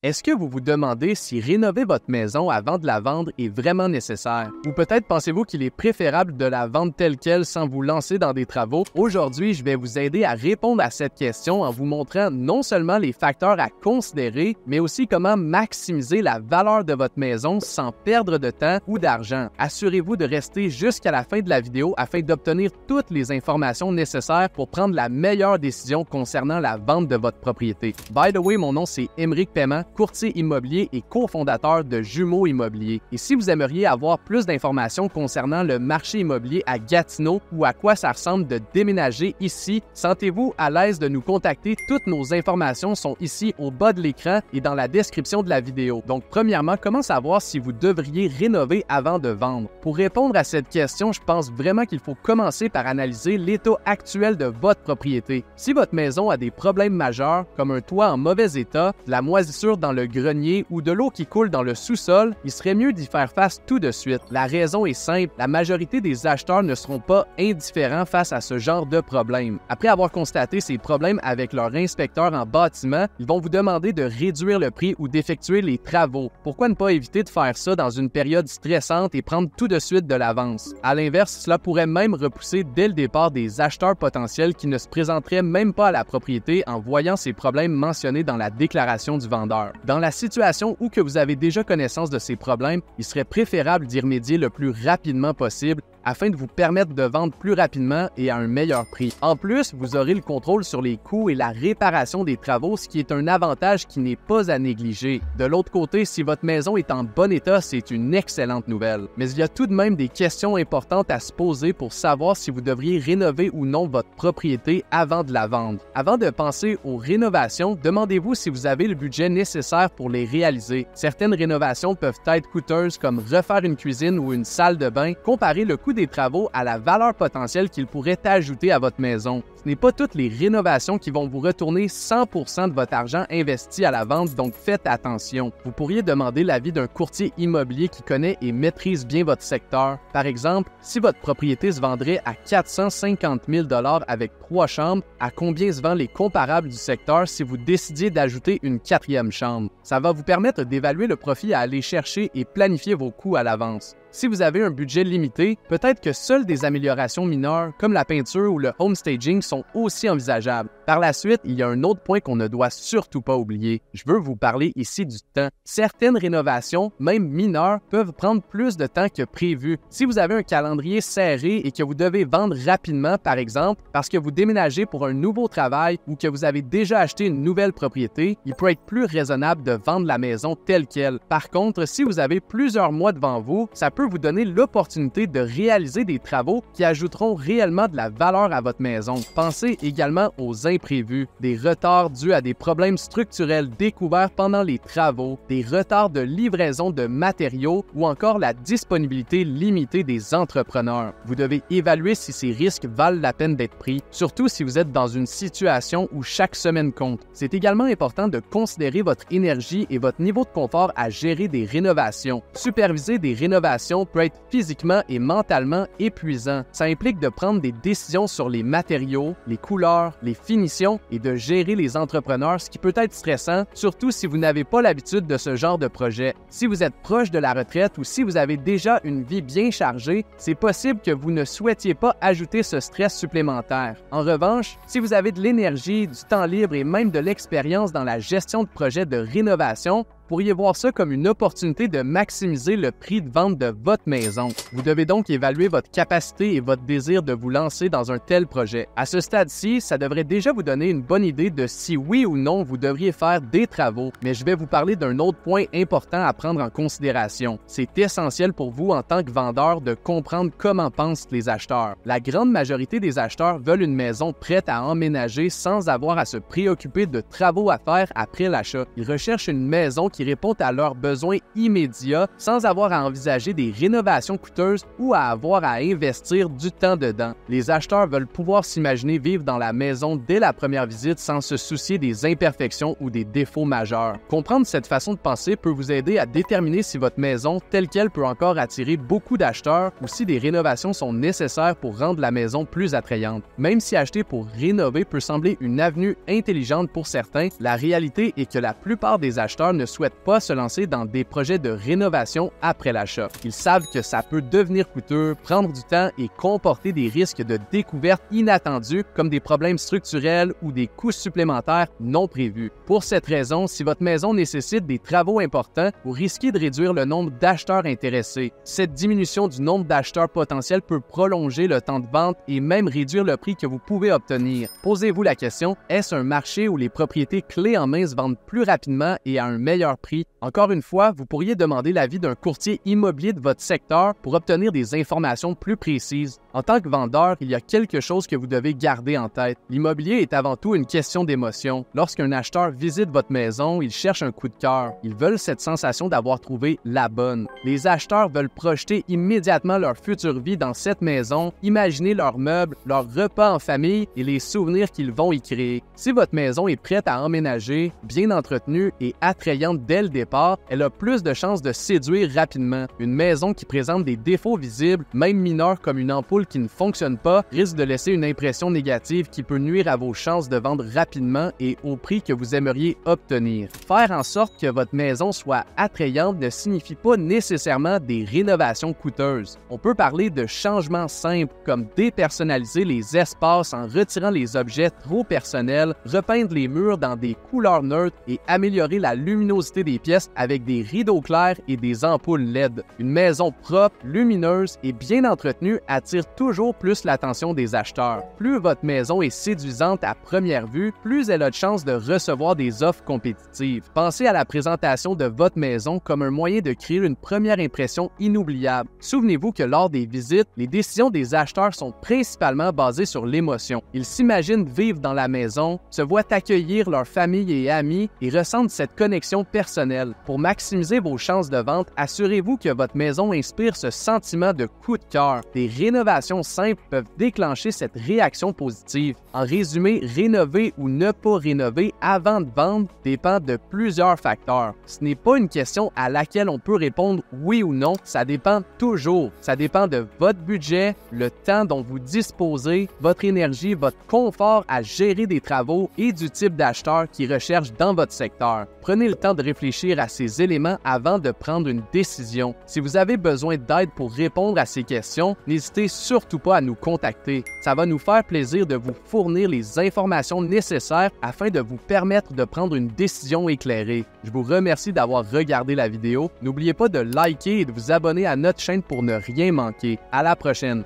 Est-ce que vous vous demandez si rénover votre maison avant de la vendre est vraiment nécessaire? Ou peut-être pensez-vous qu'il est préférable de la vendre telle quelle sans vous lancer dans des travaux? Aujourd'hui, je vais vous aider à répondre à cette question en vous montrant non seulement les facteurs à considérer, mais aussi comment maximiser la valeur de votre maison sans perdre de temps ou d'argent. Assurez-vous de rester jusqu'à la fin de la vidéo afin d'obtenir toutes les informations nécessaires pour prendre la meilleure décision concernant la vente de votre propriété. By the way, mon nom c'est Émeric Paiement, courtier immobilier et cofondateur de Jumeaux Immobilier. Et si vous aimeriez avoir plus d'informations concernant le marché immobilier à Gatineau ou à quoi ça ressemble de déménager ici, sentez-vous à l'aise de nous contacter. Toutes nos informations sont ici au bas de l'écran et dans la description de la vidéo. Donc, premièrement, comment savoir si vous devriez rénover avant de vendre? Pour répondre à cette question, je pense vraiment qu'il faut commencer par analyser l'état actuel de votre propriété. Si votre maison a des problèmes majeurs, comme un toit en mauvais état, de la moisissure dans le grenier ou de l'eau qui coule dans le sous-sol, il serait mieux d'y faire face tout de suite. La raison est simple, la majorité des acheteurs ne seront pas indifférents face à ce genre de problème. Après avoir constaté ces problèmes avec leur inspecteur en bâtiment, ils vont vous demander de réduire le prix ou d'effectuer les travaux. Pourquoi ne pas éviter de faire ça dans une période stressante et prendre tout de suite de l'avance? À l'inverse, cela pourrait même repousser dès le départ des acheteurs potentiels qui ne se présenteraient même pas à la propriété en voyant ces problèmes mentionnés dans la déclaration du vendeur. Dans la situation où que vous avez déjà connaissance de ces problèmes, il serait préférable d'y remédier le plus rapidement possible afin de vous permettre de vendre plus rapidement et à un meilleur prix. En plus, vous aurez le contrôle sur les coûts et la réparation des travaux, ce qui est un avantage qui n'est pas à négliger. De l'autre côté, si votre maison est en bon état, c'est une excellente nouvelle. Mais il y a tout de même des questions importantes à se poser pour savoir si vous devriez rénover ou non votre propriété avant de la vendre. Avant de penser aux rénovations, demandez-vous si vous avez le budget nécessaire pour les réaliser. Certaines rénovations peuvent être coûteuses comme refaire une cuisine ou une salle de bain. Comparez le coût des travaux à la valeur potentielle qu'ils pourraient ajouter à votre maison. Ce n'est pas toutes les rénovations qui vont vous retourner 100% de votre argent investi à la vente, donc faites attention. Vous pourriez demander l'avis d'un courtier immobilier qui connaît et maîtrise bien votre secteur. Par exemple, si votre propriété se vendrait à 450 000 $ avec 3 chambres, à combien se vendent les comparables du secteur si vous décidiez d'ajouter une 4e chambre? Ça va vous permettre d'évaluer le profit à aller chercher et planifier vos coûts à l'avance. Si vous avez un budget limité, peut-être que seules des améliorations mineures comme la peinture ou le home staging sont aussi envisageables. Par la suite, il y a un autre point qu'on ne doit surtout pas oublier. Je veux vous parler ici du temps. Certaines rénovations, même mineures, peuvent prendre plus de temps que prévu. Si vous avez un calendrier serré et que vous devez vendre rapidement, par exemple, parce que vous déménagez pour un nouveau travail ou que vous avez déjà acheté une nouvelle propriété, il peut être plus raisonnable de vendre la maison telle qu'elle. Par contre, si vous avez plusieurs mois devant vous, ça peut vous donner l'opportunité de réaliser des travaux qui ajouteront réellement de la valeur à votre maison. Pensez également aux imprévus, des retards dus à des problèmes structurels découverts pendant les travaux, des retards de livraison de matériaux ou encore la disponibilité limitée des entrepreneurs. Vous devez évaluer si ces risques valent la peine d'être pris, surtout si vous êtes dans une situation où chaque semaine compte. C'est également important de considérer votre énergie et votre niveau de confort à gérer des rénovations. Superviser des rénovations peut être physiquement et mentalement épuisant. Ça implique de prendre des décisions sur les matériaux, les couleurs, les finitions et de gérer les entrepreneurs, ce qui peut être stressant, surtout si vous n'avez pas l'habitude de ce genre de projet. Si vous êtes proche de la retraite ou si vous avez déjà une vie bien chargée, c'est possible que vous ne souhaitiez pas ajouter ce stress supplémentaire. En revanche, si vous avez de l'énergie, du temps libre et même de l'expérience dans la gestion de projets de rénovation, vous pourriez voir ça comme une opportunité de maximiser le prix de vente de votre maison. Vous devez donc évaluer votre capacité et votre désir de vous lancer dans un tel projet. À ce stade-ci, ça devrait déjà vous donner une bonne idée de si oui ou non vous devriez faire des travaux, mais je vais vous parler d'un autre point important à prendre en considération. C'est essentiel pour vous en tant que vendeur de comprendre comment pensent les acheteurs. La grande majorité des acheteurs veulent une maison prête à emménager sans avoir à se préoccuper de travaux à faire après l'achat. Ils recherchent une maison qui qui répond à leurs besoins immédiats sans avoir à envisager des rénovations coûteuses ou à avoir à investir du temps dedans. Les acheteurs veulent pouvoir s'imaginer vivre dans la maison dès la première visite sans se soucier des imperfections ou des défauts majeurs. Comprendre cette façon de penser peut vous aider à déterminer si votre maison telle qu'elle peut encore attirer beaucoup d'acheteurs ou si des rénovations sont nécessaires pour rendre la maison plus attrayante. Même si acheter pour rénover peut sembler une avenue intelligente pour certains, la réalité est que la plupart des acheteurs ne souhaitent pas se lancer dans des projets de rénovation après l'achat. Ils savent que ça peut devenir coûteux, prendre du temps et comporter des risques de découverte inattendus comme des problèmes structurels ou des coûts supplémentaires non prévus. Pour cette raison, si votre maison nécessite des travaux importants, vous risquez de réduire le nombre d'acheteurs intéressés. Cette diminution du nombre d'acheteurs potentiels peut prolonger le temps de vente et même réduire le prix que vous pouvez obtenir. Posez-vous la question, est-ce un marché où les propriétés clés en main se vendent plus rapidement et à un meilleur prix? Encore une fois, vous pourriez demander l'avis d'un courtier immobilier de votre secteur pour obtenir des informations plus précises. En tant que vendeur, il y a quelque chose que vous devez garder en tête. L'immobilier est avant tout une question d'émotion. Lorsqu'un acheteur visite votre maison, il cherche un coup de cœur. Ils veulent cette sensation d'avoir trouvé la bonne. Les acheteurs veulent projeter immédiatement leur future vie dans cette maison, imaginer leurs meubles, leurs repas en famille et les souvenirs qu'ils vont y créer. Si votre maison est prête à emménager, bien entretenue et attrayante dès le départ, elle a plus de chances de séduire rapidement. Une maison qui présente des défauts visibles, même mineurs comme une ampoule qui ne fonctionne pas, risque de laisser une impression négative qui peut nuire à vos chances de vendre rapidement et au prix que vous aimeriez obtenir. Faire en sorte que votre maison soit attrayante ne signifie pas nécessairement des rénovations coûteuses. On peut parler de changements simples comme dépersonnaliser les espaces en retirant les objets trop personnels, repeindre les murs dans des couleurs neutres et améliorer la luminosité des pièces avec des rideaux clairs et des ampoules LED. Une maison propre, lumineuse et bien entretenue attire toujours plus l'attention des acheteurs. Plus votre maison est séduisante à première vue, plus elle a de chances de recevoir des offres compétitives. Pensez à la présentation de votre maison comme un moyen de créer une première impression inoubliable. Souvenez-vous que lors des visites, les décisions des acheteurs sont principalement basées sur l'émotion. Ils s'imaginent vivre dans la maison, se voient accueillir leur famille et amis et ressentent cette connexion personnelle. Pour maximiser vos chances de vente, assurez-vous que votre maison inspire ce sentiment de coup de cœur. Des rénovations simples peuvent déclencher cette réaction positive. En résumé, rénover ou ne pas rénover avant de vendre dépend de plusieurs facteurs. Ce n'est pas une question à laquelle on peut répondre oui ou non, ça dépend toujours. Ça dépend de votre budget, le temps dont vous disposez, votre énergie, votre confort à gérer des travaux et du type d'acheteur qui recherche dans votre secteur. Prenez le temps de réfléchir à ces éléments avant de prendre une décision. Si vous avez besoin d'aide pour répondre à ces questions, n'hésitez surtout pas à nous contacter. Ça va nous faire plaisir de vous fournir les informations nécessaires afin de vous permettre de prendre une décision éclairée. Je vous remercie d'avoir regardé la vidéo. N'oubliez pas de liker et de vous abonner à notre chaîne pour ne rien manquer. À la prochaine!